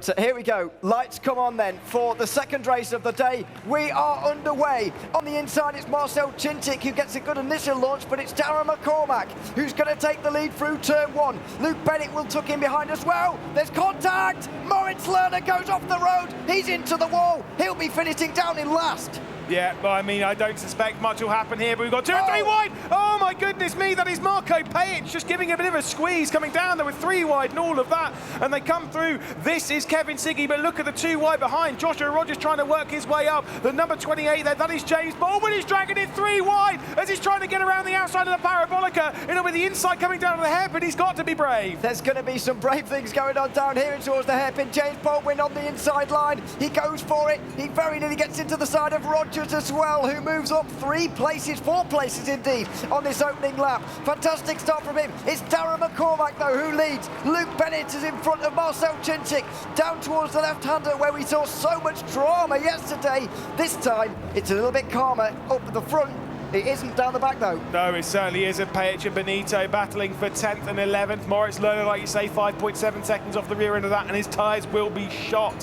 But here we go. Lights come on then for the second race of the day. We are underway. On the inside, it's Marcel Chintik who gets a good initial launch, but it's Darren McCormack who's going to take the lead through turn one. Luke Bennett will tuck in behind as well. There's contact. Moritz Lerner goes off the road. He's into the wall. He'll be finishing down in last. Yeah, well, I mean, I don't suspect much will happen here, but we've got 2 and 3 wide. Oh, my goodness me, that is Marco Pajic just giving a bit of a squeeze, coming down there with 3 wide and all of that, and they come through. This is Kevin Siggy, but look at the 2 wide behind. Joshua Rogers trying to work his way up. The number 28 there, that is James Baldwin. He's dragging it 3 wide as he's trying to get around the outside of the Parabolica. With the inside coming down to the hairpin, he's got to be brave. There's going to be some brave things going on down here towards the hairpin. James Baldwin on the inside line. He goes for it. He very nearly gets into the side of Rogers as well, who moves up 3 places, 4 places indeed, on this opening lap. Fantastic start from him. It's Darren McCormack, though, who leads. Luke Bennett is in front of Marcel Chintik, down towards the left-hander, where we saw so much drama yesterday. This time, it's a little bit calmer up at the front. It isn't down the back, though. No, it certainly isn't. Pajic and Benito battling for 10th and 11th. Moritz Lerner, like you say, 5.7 seconds off the rear end of that, and his tyres will be shot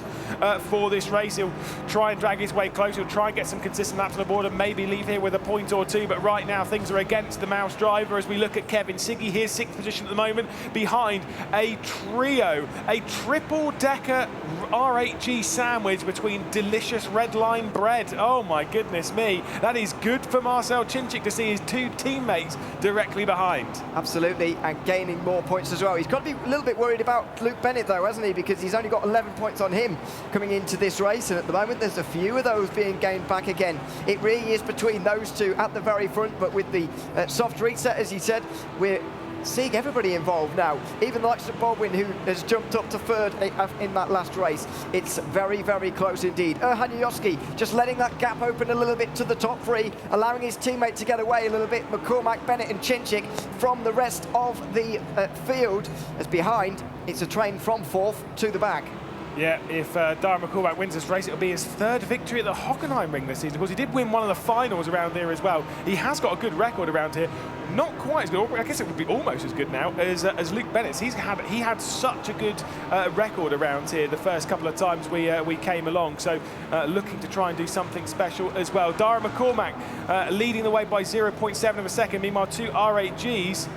for this race. He'll try and drag his way close. He'll try and get some consistent laps on the board and maybe leave here with a point or 2, but right now things are against the Mouse driver as we look at Kevin Siggy. Here's 6th position at the moment, behind a trio, a triple-decker R8G sandwich between delicious red line bread. Oh my goodness me, that is good for Marcel Chintik to see his 2 teammates directly behind. Absolutely, and gaining more points as well. He's got to be a little bit worried about Luke Bennett, though, hasn't he? Because he's only got 11 points on him coming into this race, and at the moment there's a few of those being gained back again. It really is between those 2 at the very front, but with the soft reset, as he said, we're seeing everybody involved now. Even the likes of Baldwin, who has jumped up to 3rd in that last race. It's very, very close indeed. Erhan Yoski just letting that gap open a little bit to the top 3, allowing his teammate to get away a little bit. McCormack, Bennett and Chintik from the rest of the field. As behind, it's a train from 4th to the back. Yeah, if Darren McCormack wins this race, it'll be his 3rd victory at the Hockenheim Ring this season, because he did win one of the finals around here as well. He has got a good record around here. Not quite as good, I guess it would be almost as good now as Luke Bennett's. He had such a good record around here the first couple of times we came along, so looking to try and do something special as well. Darren McCormack leading the way by 0.7 of a second, meanwhile 2 R8Gs.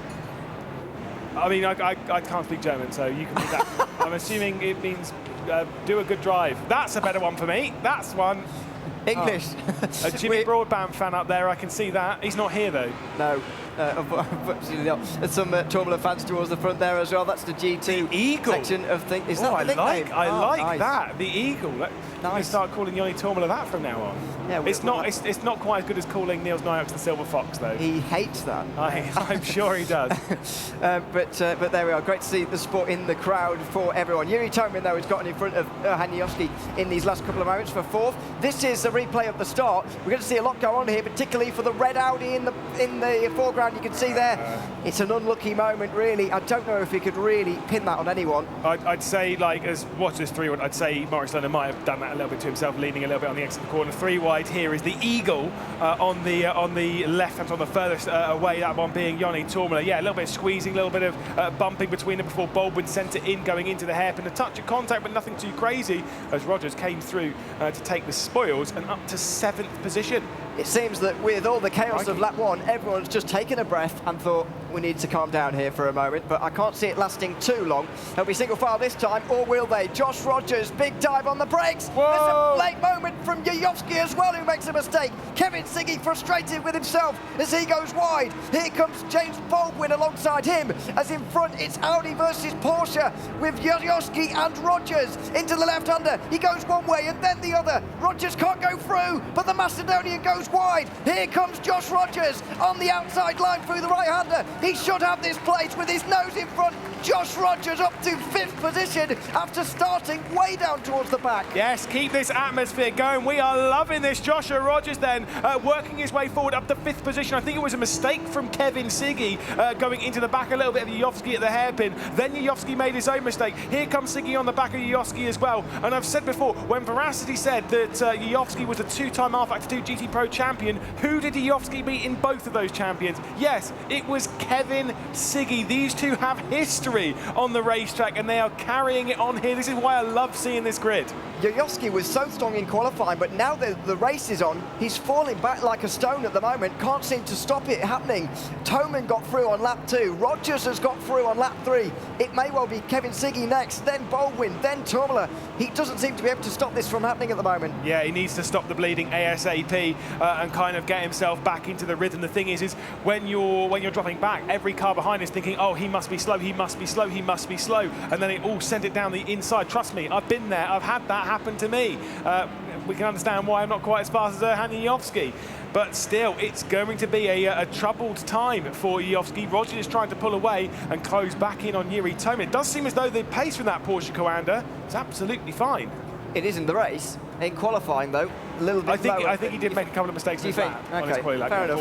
I mean, I can't speak German, so you can do that. I'm assuming it means do a good drive. That's a better one for me. That's one. English. A Jimmy Broadband fan up there, I can see that. He's not here, though. No. Unfortunately not. There's some Formula fans towards the front there as well. That's the G2 the Eagle section of things. Is that I the like nice. that. The Eagle. I'm going to start calling Yoni Tormula that from now on. Yeah, it's not quite as good as calling Niels Nyox the Silver Fox, though. He hates that. I'm sure he does. But there we are. Great to see the sport in the crowd for everyone. Yuri Tomin, though, has gotten in front of Hanioski in these last couple of moments for 4th. This is a replay of the start. We're going to see a lot go on here, particularly for the red Audi in the foreground. You can see there, it's an unlucky moment, really. I don't know if he could really pin that on anyone. I'd say, like, as watch this 3 wide, I'd say Moritz Lerner might have done that a little bit to himself, leaning a little bit on the exit of the corner. 3 wide here is the Eagle on the left hand, on the furthest away, that one being Yoni Tormula. Yeah, a little bit of squeezing, a little bit of bumping between them before Baldwin sent it in, going into the hairpin. A touch of contact, but nothing too crazy, as Rogers came through to take the spoils and up to 7th position. It seems that with all the chaos of lap 1, everyone's just taken a breath and thought, we need to calm down here for a moment, but I can't see it lasting too long. They'll be single file this time, or will they? Josh Rogers, big dive on the brakes. Whoa. There's a late moment from Yuyovsky as well, who makes a mistake. Kevin Siggy frustrated with himself as he goes wide. Here comes James Baldwin alongside him, as in front it's Audi versus Porsche with Yuyovsky and Rogers into the left-hander. He goes one way and then the other. Rogers can't go through, but the Macedonian goes wide. Here comes Josh Rogers on the outside line through the right-hander. He should have this place with his nose in front. Josh Rogers up to 5th position after starting way down towards the back. Yes, keep this atmosphere going. We are loving this. Joshua Rogers then working his way forward up to 5th position. I think it was a mistake from Kevin Siggy going into the back a little bit of Yuyovsky at the hairpin. Then Yuyovsky made his own mistake. Here comes Siggy on the back of Yuyovsky as well. And I've said before, when Veracity said that Yuyovsky was a 2-time R-Factor 2 GT Pro champion, who did Yuyovsky beat in both of those champions? Yes, it was Kevin Kevin Siggy. These two have history on the racetrack, and they are carrying it on here. This is why I love seeing this grid. Yoyoski was so strong in qualifying, but now the race is on, he's falling back like a stone at the moment. Can't seem to stop it happening. Toman got through on lap 2. Rogers has got through on lap 3. It may well be Kevin Siggy next, then Baldwin, then Tourmalet. He doesn't seem to be able to stop this from happening at the moment. Yeah, he needs to stop the bleeding ASAP and kind of get himself back into the rhythm. The thing is when you're dropping back, every car behind is thinking, oh, he must be slow, he must be slow, he must be slow, and then it all send it down the inside. Trust me, I've been there, I've had that happen to me. We can understand why I'm not quite as fast as Erhan Yoyovsky, but still, it's going to be a troubled time for Yoyovsky. Roger is trying to pull away and close back in on Yuri Toman. It does seem as though the pace from that Porsche Coanda is absolutely fine. It is in the race. In qualifying, though, a little bit lower. I think he did make a couple of mistakes. Do you think? Okay, fair enough.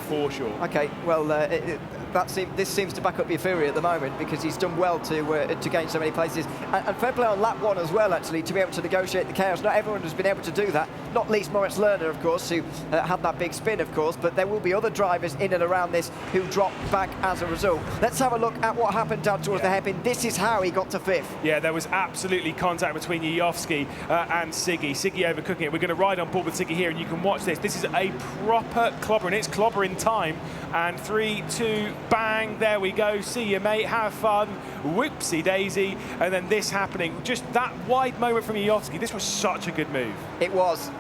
For sure. Okay, well, this seems to back up your theory at the moment, because he's done well to gain so many places. And fair play on lap 1 as well, actually, to be able to negotiate the chaos. Not everyone has been able to do that, not least Moritz Lerner, of course, who had that big spin, of course, but there will be other drivers in and around this who drop back as a result. Let's have a look at what happened down towards the hairpin. This is how he got to 5th. Yeah, there was absolutely contact between Yoyovsky and Siggy. Siggy overcooking it. We're going to ride on board with Siggy here, and you can watch this. This is a proper clobber, and it's clobbering time. And 3, 2, bang, there we go. See you, mate, have fun. Whoopsie daisy. And then this happening. Just that wide moment from Yoyovsky. This was such a good move. It was.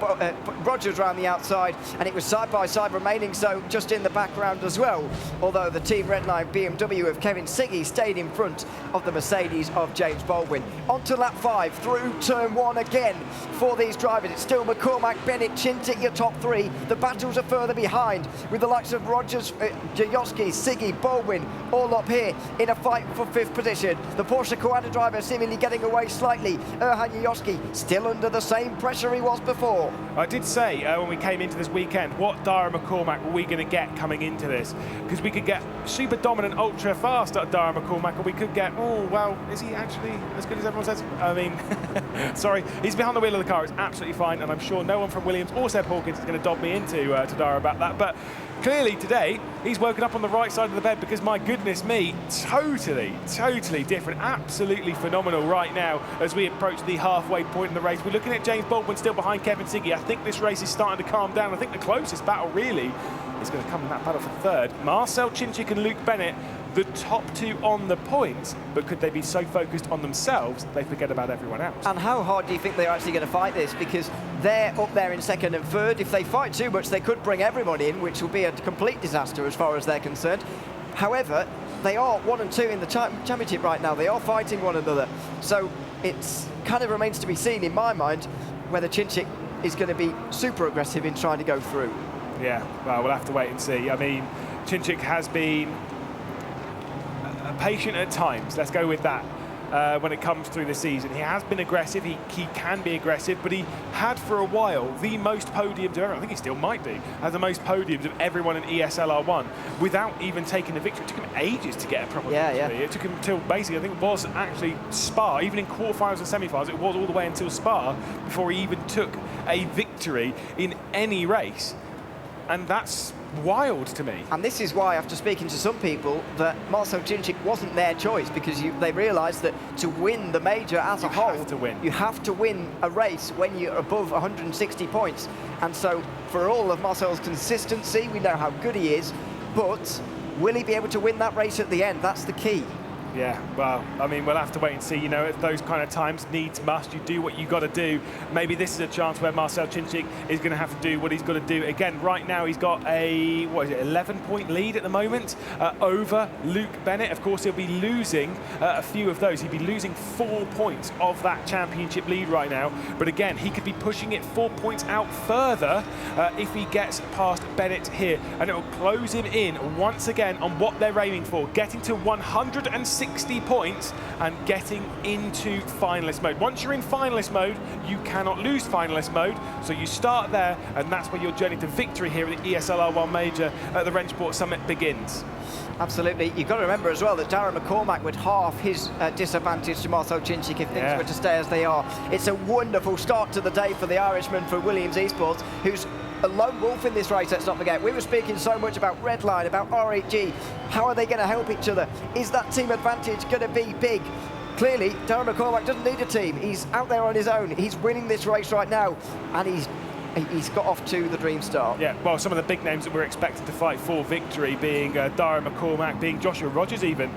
Rogers around the outside, and it was side by side, remaining so just in the background as well. Although the Team Redline BMW of Kevin Siggy stayed in front of the Mercedes of James Baldwin. On to lap 5, through turn 1 again for these drivers. It's still McCormack, Bennett, Chintik, your top 3. The battles are further behind, with the likes of Rogers, Yoyovsky, Siggy, Baldwin, all up here in a fight for 5th position. The Porsche Coanda driver seemingly getting away slightly. Erhan Yoyovsky still under the same pressure he was before. I did say when we came into this weekend, what Dara McCormack were we going to get coming into this? Because we could get super dominant, ultra fast at Dara McCormack, or we could get, oh, well, is he actually as good as everyone says? I mean, sorry, he's behind the wheel of the car. It's absolutely fine, and I'm sure no one from Williams or Seb Hawkins is going to dob me into to Dara about that. But clearly today, he's woken up on the right side of the bed, because my goodness me, totally different. Absolutely phenomenal right now as we approach the halfway point in the race. We're looking at James Baldwin still behind Kevin Siggy. I think this race is starting to calm down. I think the closest battle really is going to come in that battle for 3rd. Marcel Chinchik and Luke Bennett, the top 2 on the points, but could they be so focused on themselves they forget about everyone else? And how hard do you think they're actually going to fight this? Because they're up there in 2nd and 3rd. If they fight too much, they could bring everyone in, which will be a complete disaster as far as they're concerned. However, they are 1 and 2 in the championship right now. They are fighting one another. So it's kind of remains to be seen, in my mind, whether Chinchik is going to be super aggressive in trying to go through. Yeah, well, we'll have to wait and see. I mean, Chinchik has been patient at times, let's go with that, when it comes through the season. He has been aggressive, he can be aggressive, but he had for a while the most podiums of everyone. I think he still might do, has the most podiums of everyone in ESLR1 without even taking a victory. It took him ages to get a proper victory. Yeah. It took him until basically, I think it was actually Spa, even in quarterfinals and semi-finals, it was all the way until Spa before he even took a victory in any race. And that's wild to me. And this is why, after speaking to some people, that Marcel Chinchik wasn't their choice, because they realised that to win the major as a whole, you have to win a race when you're above 160 points. And so, for all of Marcel's consistency, we know how good he is, but will he be able to win that race at the end? That's the key. Yeah, well, I mean, we'll have to wait and see. You know, at those kind of times, needs must. You do what you got to do. Maybe this is a chance where Marcel Chinchik is going to have to do what he's got to do. Again, right now, he's got a, 11-point lead at the moment over Luke Bennett. Of course, he'll be losing a few of those. He'll be losing 4 points of that championship lead right now. But again, he could be pushing it 4 points out further if he gets past Bennett here. And it will close him in once again on what they're aiming for, getting to 160 points and getting into finalist mode. Once you're in finalist mode, you cannot lose finalist mode, so you start there, and that's where your journey to victory here at the ESLR1 Major at the Rennsport Summit begins. Absolutely. You've got to remember as well that Darren McCormack would halve his disadvantage to Marcel Chinchik if things were to stay as they are. It's a wonderful start to the day for the Irishman, for Williams Esports, who's a lone wolf in this race, let's not forget. We were speaking so much about Redline, about RHG. How are they going to help each other? Is that team advantage going to be big? Clearly, Darren McCormack doesn't need a team. He's out there on his own. He's winning this race right now, and he's got off to the dream start. Yeah, well, some of the big names that we're expected to fight for victory being Darren McCormack, being Joshua Rogers even.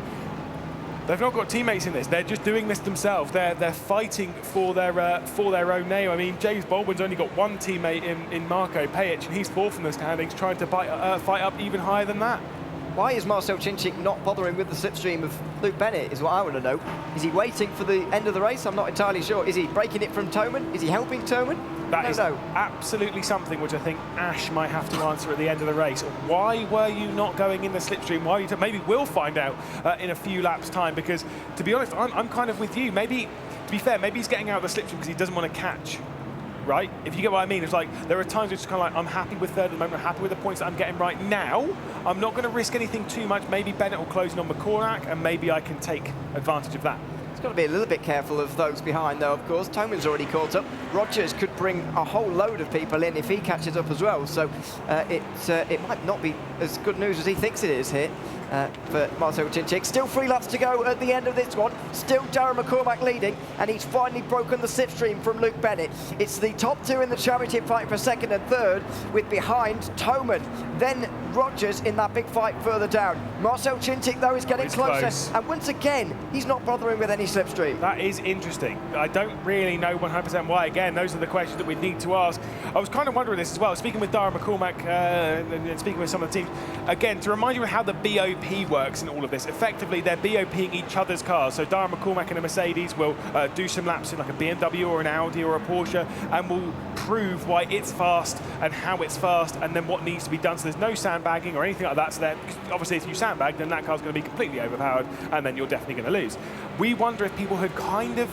They've not got teammates in this. They're just doing this themselves. They're fighting for their own name. I mean, James Baldwin's only got one teammate in Marco Pajic, and he's fourth in the standings, trying to fight up even higher than that. Why is Marcel Chinchik not bothering with the slipstream of Luke Bennett is what I want to know. Is he waiting for the end of the race? I'm not entirely sure. Is he breaking it from Toman? Is he helping Toman? That is absolutely something which I think Ash might have to answer at the end of the race. Why were you not going in the slipstream? Why maybe we'll find out in a few laps' time, because, to be honest, I'm kind of with you. Maybe, to be fair, maybe he's getting out of the slipstream because he doesn't want to catch. Right? If you get what I mean, it's like there are times it's kind of like I'm happy with third at the moment, I'm happy with the points that I'm getting right now. I'm not going to risk anything too much. Maybe Bennett will close in on McCormack, and maybe I can take advantage of that. He's got to be a little bit careful of those behind, though, of course. Toman's already caught up. Rogers could bring a whole load of people in if he catches up as well. So it might not be as good news as he thinks it is here. For Marcel Chinchik. Still 3 laps to go at the end of this one. Still Darren McCormack leading, and he's finally broken the slipstream from Luke Bennett. It's the top two in the championship fight for second and third, with behind Toman, then Rogers in that big fight further down. Marcel Chinchik, though, is getting closer. Close. And once again, he's not bothering with any slipstream. That is interesting. I don't really know 100% why. Again, those are the questions that we need to ask. I was kind of wondering this as well, speaking with Darren McCormack and speaking with some of the teams. Again, to remind you of how the BOP works in all of this. Effectively, they're BOPing each other's cars. So Darren McCormack in a Mercedes will do some laps in like a BMW or an Audi or a Porsche, and will prove why it's fast and how it's fast, and then what needs to be done. So there's no sandbagging or anything like that. So obviously, if you sandbag, then that car's going to be completely overpowered, and then you're definitely going to lose. We wonder if people had kind of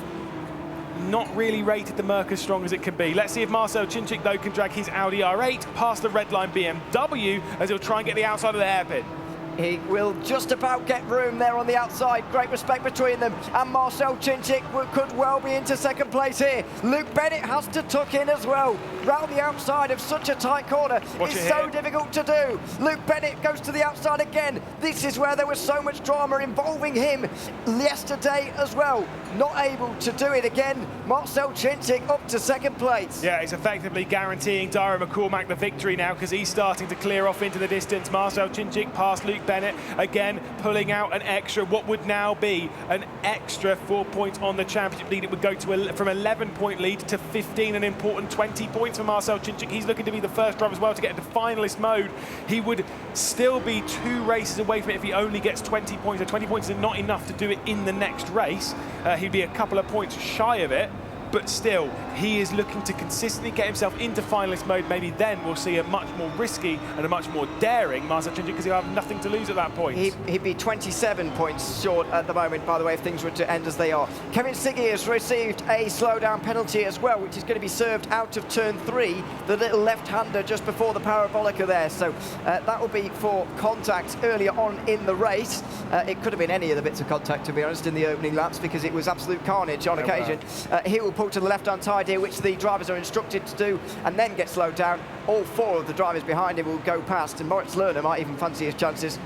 not really rated the Merc as strong as it can be. Let's see if Marcel Chinchik, though, can drag his Audi R8 past the red line BMW as he'll try and get the outside of the hairpin. He will just about get room there on the outside. Great respect between them. And Marcel Chinchik could well be into second place here. Luke Bennett has to tuck in as well. Round the outside of such a tight corner is so difficult to do. Luke Bennett goes to the outside again. This is where there was so much drama involving him yesterday as well. Not able to do it again. Marcel Chinchik up to second place. Yeah, it's effectively guaranteeing Darren McCormack the victory now, because he's starting to clear off into the distance. Marcel Chinchik past Luke Bennett, again pulling out an extra, what would now be an extra 4 points on the championship lead. It would go to from 11-point lead to 15, an important 20 points for Marcel Chinchik. He's looking to be the first driver as well to get into finalist mode. He would still be 2 races away from it if he only gets 20 points. So 20 points is not enough to do it in the next race. He'd be a couple of points shy of it. But still, he is looking to consistently get himself into finalist mode. Maybe then we'll see a much more risky and a much more daring Marcel Chinchik, because he'll have nothing to lose at that point. He'd be 27 points short at the moment, by the way, if things were to end as they are. Kevin Siggy has received a slowdown penalty as well, which is going to be served out of turn 3, the little left-hander just before the parabolica there. So that will be for contact earlier on in the race. It could have been any of the bits of contact, to be honest, in the opening laps, because it was absolute carnage on occasion. He will pull to the left-hand side here, which the drivers are instructed to do, and then get slowed down. All 4 of the drivers behind him will go past, and Moritz Lerner might even fancy his chances.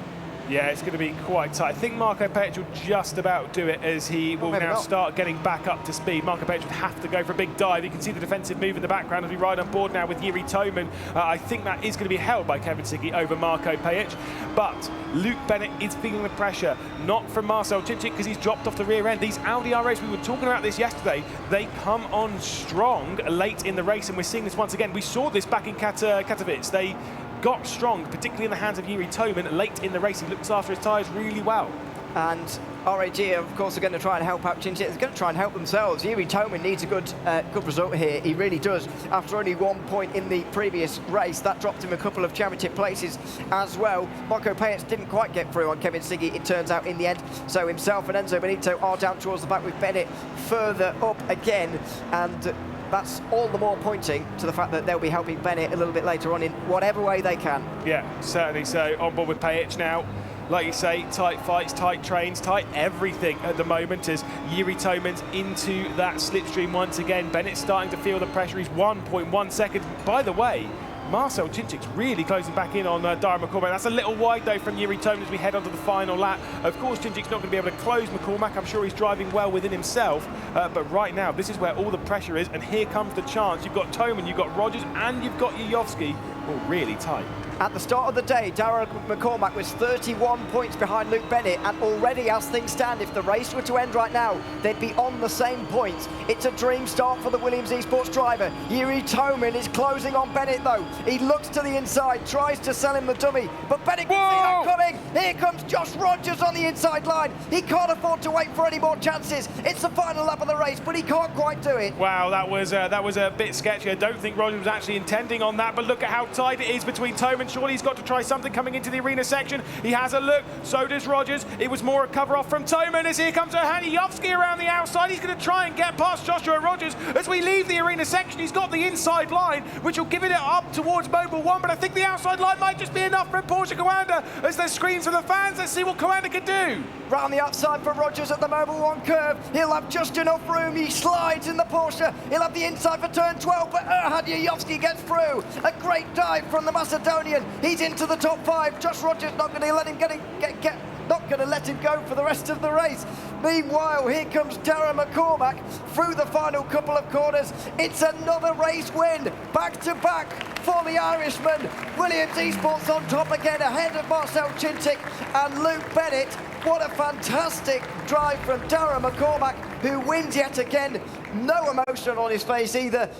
Yeah, it's going to be quite tight. I think Marco Pajic will just about do it, as he will now start getting back up to speed. Marco Pajic would have to go for a big dive. You can see the defensive move in the background as we ride on board now with Jiri Toman. I think that is going to be held by Kevin Siggy over Marco Pajic. But Luke Bennett is feeling the pressure, not from Marcel Chinchik, because he's dropped off the rear end. These Audi R8s, we were talking about this yesterday, they come on strong late in the race, and we're seeing this once again. We saw this back in Katowice. They got strong, particularly in the hands of Jiri Toman late in the race. He looks after his tyres really well. And RAG, of course, are going to try and help out Chinchik. They're going to try and help themselves. Jiri Toman needs a good result here. He really does. After only 1 point in the previous race, that dropped him a couple of championship places as well. Marco Pajic didn't quite get through on Kevin Siggy, it turns out, in the end. So himself and Enzo Benito are down towards the back, with Bennett further up again. And that's all the more pointing to the fact that they'll be helping Bennett a little bit later on in whatever way they can. Yeah, certainly so. On board with Pajic now. Like you say, tight fights, tight trains, tight everything at the moment, as Jiri Toman's into that slipstream once again. Bennett's starting to feel the pressure. He's 1.1 seconds. By the way, Marcel Czincik's really closing back in on Dara McCormack. That's a little wide though from Yuri Toman as we head onto the final lap. Of course, Czincik's not going to be able to close McCormack. I'm sure he's driving well within himself, but right now this is where all the pressure is, and here comes the chance. You've got Toman, you've got Rogers, and you've got Yuyovski, all really tight. At the start of the day, Dara McCormack was 31 points behind Luke Bennett, and already as things stand, if the race were to end right now, they'd be on the same points. It's a dream start for the Williams Esports driver. Yuri Toman is closing on Bennett though. He looks to the inside, tries to sell him the dummy, but Bennett can see that coming. Here comes Josh Rogers on the inside line. He can't afford to wait for any more chances. It's the final lap of the race, but he can't quite do it. Wow, that was a bit sketchy. I don't think Rogers was actually intending on that, but look at how tight it is between Toman. Surely he's got to try something coming into the arena section. He has a look, so does Rogers. It was more a cover off from Toman as here comes Ohani Yovski around the outside. He's going to try and get past Joshua Rogers as we leave the arena section. He's got the inside line, which will give it up towards Mobil 1, but I think the outside line might just be enough from Porsche Coanda as there's screams from the fans. Let's see what Coanda can do. Round the outside for Rogers at the Mobil 1 curve. He'll have just enough room. He slides in the Porsche. He'll have the inside for turn 12, but Ohani Yovski gets through. A great dive from the Macedonian. He's into the top 5. Josh Rogers not going to let him not going to let him go for the rest of the race. Meanwhile, here comes Dara McCormack through the final couple of corners. It's another race win, back to back for the Irishman. Williams Esports on top again, ahead of Marcel Czincik and Luke Bennett. What a fantastic drive from Dara McCormack, who wins yet again. No emotion on his face either.